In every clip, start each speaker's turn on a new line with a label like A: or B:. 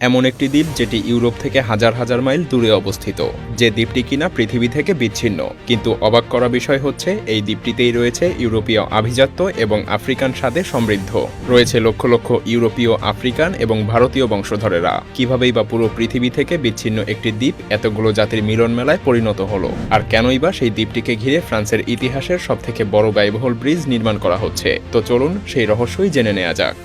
A: এমন একটি দ্বীপ যেটি ইউরোপ থেকে হাজার হাজার মাইল দূরে অবস্থিত, যে দ্বীপটি কিনা পৃথিবী থেকে বিচ্ছিন্ন। কিন্তু অবাক করা বিষয় হচ্ছে এই দ্বীপটিতেই রয়েছে ইউরোপীয় আভিজাত্য এবং আফ্রিকান স্বাদে সমৃদ্ধ। রয়েছে লক্ষ লক্ষ ইউরোপীয়, আফ্রিকান এবং ভারতীয় বংশধরেরা। কিভাবেই বা পুরো পৃথিবী থেকে বিচ্ছিন্ন একটি দ্বীপ এতগুলো জাতির মিলন মেলায় পরিণত হলো, আর কেনই বা সেই দ্বীপটিকে ঘিরে ফ্রান্সের ইতিহাসের সবথেকে বড় ব্যয়বহুল ব্রিজ নির্মাণ করা হচ্ছে। তো চলুন সেই রহস্যই জেনে নেওয়া যাক।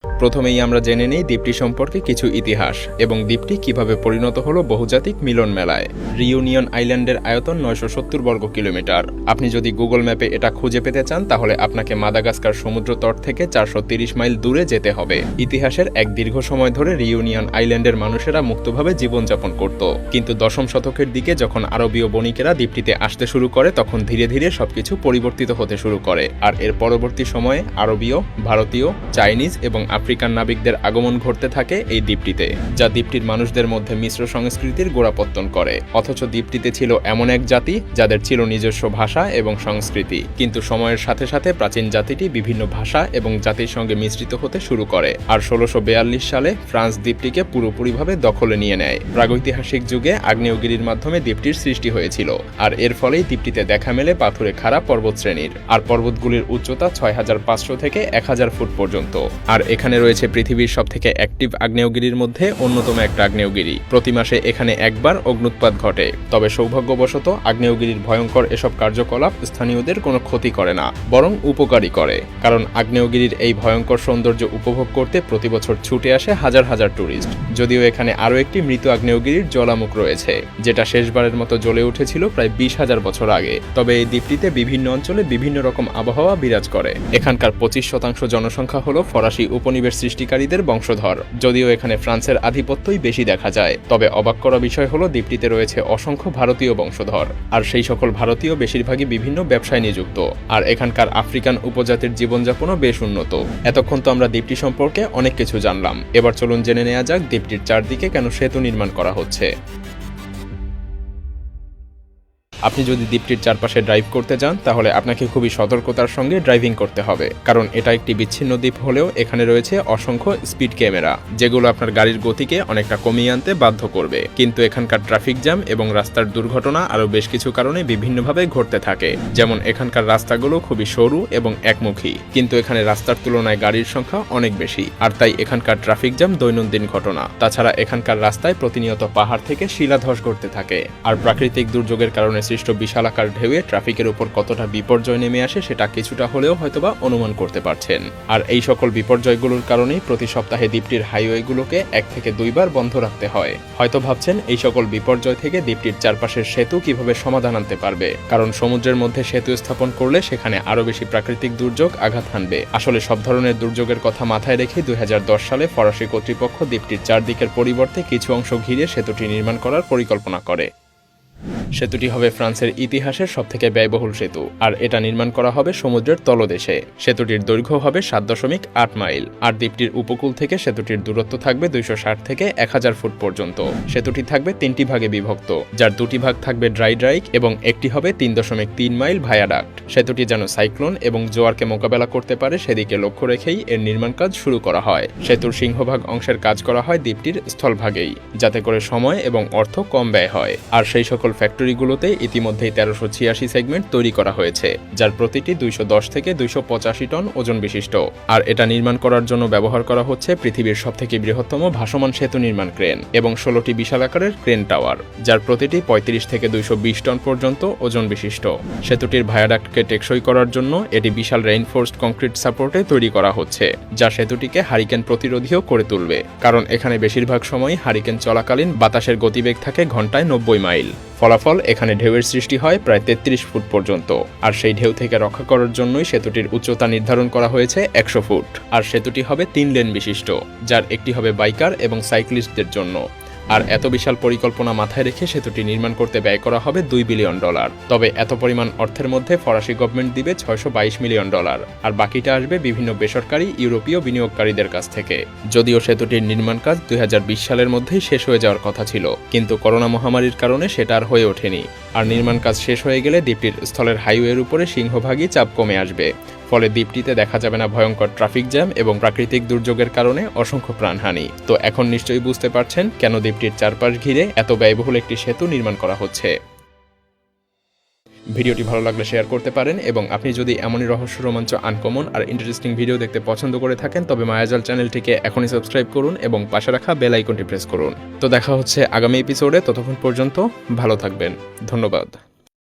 A: প্রথমেই আমরা জেনে নেই দ্বীপটি সম্পর্কে কিছু ইতিহাস এবং দ্বীপটি কিভাবে পরিণত হলো বহুজাতিক মিলন মেলায়। রিউনিয়ন আইল্যান্ডের আয়তন 970 বর্গ কিলোমিটার। আপনি যদি গুগল ম্যাপে এটা খুঁজে পেতে চান তাহলে আপনাকে মাদাগাস্কার সমুদ্র তট থেকে 430 মাইল দূরে যেতে হবে। ইতিহাসের এক দীর্ঘ সময় ধরে রিউনিয়ন আইল্যান্ডের মানুষেরা মুক্তভাবে জীবনযাপন করত, কিন্তু দশম শতকের দিকে যখন আরবীয় বণিকেরা দ্বীপটিতে আসতে শুরু করে তখন ধীরে ধীরে সবকিছু পরিবর্তিত হতে শুরু করে। আর এর পরবর্তী সময়ে আরবীয়, ভারতীয়, চাইনিজ এবং আফ্রিকান নাবিকদের আগমন ঘটতে থাকে এই দ্বীপটিতে, যা দ্বীপটির মানুষদের মধ্যে মিশ্র সংস্কৃতির গোড়াপত্তন করে। অথচ দ্বীপটিতে ছিল এমন এক জাতি যাদের ছিল নিজস্ব ভাষা এবং সংস্কৃতি, কিন্তু সময়ের সাথে সাথে প্রাচীন জাতিটি বিভিন্ন ভাষা এবং জাতির সঙ্গে মিশ্রিত হতে শুরু করে। আর 1642 সালে ফ্রান্স দ্বীপটিকে পুরোপুরিভাবে দখলে নিয়ে নেয়। প্রাগৈতিহাসিক যুগে আগ্নেয়গিরির মাধ্যমে দ্বীপটির সৃষ্টি হয়েছিল, আর এর ফলেই দ্বীপটিতে দেখা মেলে পাথুরে খাড়া পর্বত শ্রেণীর। আর পর্বতগুলির উচ্চতা 6500 থেকে 1000 ফুট পর্যন্ত। আর এখানে রয়েছে পৃথিবীর সবথেকে অ্যাক্টিভ আগ্নেয়গিরির মধ্যে অন্যতম একটা আগ্নেয়গিরি। প্রতি মাসে এখানে একবার অগ্নুৎপাত ঘটে। তবে সৌভাগ্যবশত আগ্নেয়গিরির ভয়ঙ্কর এসব কার্যকলাপ স্থানীয়দের কোনো ক্ষতি করে না, বরং উপকারী করে। কারণ আগ্নেয়গিরির এই ভয়ঙ্কর সৌন্দর্য উপভোগ করতে প্রতি বছর ছুটে আসে হাজার হাজার ট্যুরিস্ট। যদিও এখানে আরও একটি মৃত আগ্নেয়গিরির জ্বালামুখ রয়েছে, যেটা শেষবারের মতো জ্বলে উঠেছিল প্রায় 20,000 বছর আগে। তবে এই দ্বীপটিতে বিভিন্ন অঞ্চলে বিভিন্ন রকম আবহাওয়া বিরাজ করে। এখানকার 25% জনসংখ্যা হল ফরাসি উপনিবেশ সৃষ্টিকারীদের বংশধর। যদিও এখানে ফ্রান্সের আধিপত্যই বেশি দেখা যায়, তবে অবাক করা বিষয় হলো দ্বীপটিতে রয়েছে অসংখ্য ভারতীয় বংশধর। আর সেই সকল ভারতীয় বেশিরভাগই বিভিন্ন ব্যবসায় নিযুক্ত। আর এখানকার আফ্রিকান উপজাতির জীবনযাপনও বেশ উন্নত। এতক্ষণ তো আমরা দ্বীপটি সম্পর্কে অনেক কিছু জানলাম। এবার চলুন জেনে নেওয়া যাক দ্বীপটির চারদিকে কেন সেতু নির্মাণ করা হচ্ছে। আপনি যদি দ্বীপটির চারপাশে ড্রাইভ করতে যান তাহলে আপনাকে খুবই সতর্কতার সঙ্গে ড্রাইভিং করতে হবে, কারণ এটা একটি বিচ্ছিন্ন দ্বীপ হলেও এখানে রয়েছে অসংখ্য স্পিড ক্যামেরা, যেগুলো আপনার গাড়ির গতিকে অনেকটা কমিয়ে আনতে বাধ্য করবে। কিন্তু এখানকার ট্রাফিক জ্যাম এবং রাস্তার দুর্ঘটনা আরও বেশ কিছু কারণে বিভিন্নভাবে ঘটতে থাকে। যেমন এখানকার রাস্তাগুলো খুবই সরু এবং একমুখী, কিন্তু এখানে রাস্তার তুলনায় গাড়ির সংখ্যা অনেক বেশি, আর তাই এখানকার ট্রাফিক জ্যাম দৈনন্দিন ঘটনা। তাছাড়া এখানকার রাস্তায় প্রতিনিয়ত পাহাড় থেকে শিলাধস ঘটতে থাকে। আর প্রাকৃতিক দুর্যোগের কারণে সৃষ্ট বিশালাকার ঢেউয়ে ট্রাফিকের উপর কতটা বিপর্যয় নেমে আসে সেটা কিছুটা হলেও হয়তোবা অনুমান করতে পারছেন। আর এই সকল বিপর্যয়গুলোর কারণেই প্রতি সপ্তাহে দ্বীপটির হাইওয়েগুলোকে 1 থেকে 2 বার বন্ধ রাখতে হয়। হয়তো ভাবছেন এই সকল বিপর্যয় থেকে দ্বীপটির চারপাশের সেতু কিভাবে সমাধান আনতে পারবে, কারণ সমুদ্রের মধ্যে সেতু স্থাপন করলে সেখানে আরও বেশি প্রাকৃতিক দুর্যোগ আঘাত হানবে। আসলে সব ধরনের দুর্যোগের কথা মাথায় রেখে 2010 সালে ফরাসি কর্তৃপক্ষ দ্বীপটির চারদিকের পরিবর্তে কিছু অংশ ঘিরে সেতুটি নির্মাণ করার পরিকল্পনা করে। সেতুটি হবে ফ্রান্সের ইতিহাসের সবথেকে ব্যয়বহুল সেতু, আর এটা নির্মাণ করা হবে সমুদ্রের তলদেশে। সেতুটির দৈর্ঘ্য হবে 7.8 মাইল, আর দ্বীপটির উপকূল থেকে সেতুটির দূরত্ব থাকবে 260 থেকে 1000 ফুট পর্যন্ত। সেতুটি থাকবে 3টি ভাগে বিভক্ত, যার 2টি ভাগ থাকবে ড্রাই ড্রাইক এবং একটি হবে 3.3 মাইল ভায়াডাক্ট। সেতুটি যেন সাইক্লোন এবং জোয়ারকে মোকাবেলা করতে পারে সেদিকে লক্ষ্য রেখেই এর নির্মাণ কাজ শুরু করা হয়। সেতুর সিংহভাগ অংশের কাজ করা হয় দ্বীপটির স্থলভাগেই, যাতে করে সময় এবং অর্থ কম ব্যয় হয়। আর সেই সকল ফ্যাক্টরিগুলোতে ইতিমধ্যেই 1386 সেগমেন্ট তৈরি করা হয়েছে, যার প্রতিটি 210 থেকে 285 টন ওজন বিশিষ্ট। আর এটা নির্মাণ করার জন্য ব্যবহার করা হচ্ছে পৃথিবীর সবথেকে বৃহত্তম ভাসমান সেতু নির্মাণ ক্রেন এবং 16টি বিশাল আকারের ক্রেন টাওয়ার, যার প্রতিটি 35 থেকে 220 টন পর্যন্ত ওজন বিশিষ্ট। সেতুটির ভায়াডাক্টকে টেকসই করার জন্য এটি বিশাল রেইনফোর্সড কংক্রিট সাপোর্টে তৈরি করা হচ্ছে, যা সেতুটিকে হারিকেন প্রতিরোধীও করে তুলবে। কারণ এখানে বেশিরভাগ সময় হারিকেন চলাকালীন বাতাসের গতিবেগ থাকে ঘন্টায় 90 মাইল। ফলাফল এখানে ঢেউয়ের সৃষ্টি হয় প্রায় 33 ফুট পর্যন্ত। আর সেই ঢেউ থেকে রক্ষা করার জন্যই সেতুটির উচ্চতা নির্ধারণ করা হয়েছে 100 ফুট। আর সেতুটি হবে 3 লেন বিশিষ্ট, যার একটি হবে বাইকার এবং সাইক্লিস্টদের জন্য। আর এত বিশাল পরিকল্পনা মাথায় রেখে সেতুটি নির্মাণ করতে ব্যয় করা হবে $2 বিলিয়ন। তবে এত পরিমাণ অর্থের মধ্যে ফরাসি গভর্নমেন্ট দিবে $622 মিলিয়ন, আর বাকিটা আসবে বিভিন্ন বেসরকারি ইউরোপীয় বিনিয়োগকারীদের কাছ থেকে। যদিও সেতুটির নির্মাণ কাজ 2020 সালের মধ্যেই শেষ হয়ে যাওয়ার কথা ছিল, কিন্তু করোনা মহামারীর কারণে সেটা আর হয়ে ওঠেনি। আর নির্মাণ কাজ শেষ হয়ে গেলে দ্বীপটির স্থলের হাইওয়ের উপরে সিংহভাগই চাপ কমে আসবে। ফলে দ্বীপটিতে দেখা যাবে না ভয়ঙ্কর ট্রাফিক জ্যাম এবং প্রাকৃতিক দুর্যোগের কারণে অসংখ্য প্রাণহানি। তো এখন নিশ্চয়ই বুঝতে পারছেন কেন দ্বীপটির চারপাশ ঘিরে এত ব্যয়বহুল একটি সেতু নির্মাণ করা হচ্ছে। ভিডিওটি ভালো লাগলে শেয়ার করতে পারেন এবং আপনি যদি এমনই রহস্য, রোমাঞ্চ, আনকমন আর ইন্টারেস্টিং ভিডিও দেখতে পছন্দ করে থাকেন তবে মায়াজাল চ্যানেলটিকে এখনই সাবস্ক্রাইব করুন এবং পাশে রাখা বেল আইকনটি প্রেস করুন। তো দেখা হচ্ছে আগামী এপিসোডে, ততক্ষণ পর্যন্ত ভালো থাকবেন। ধন্যবাদ।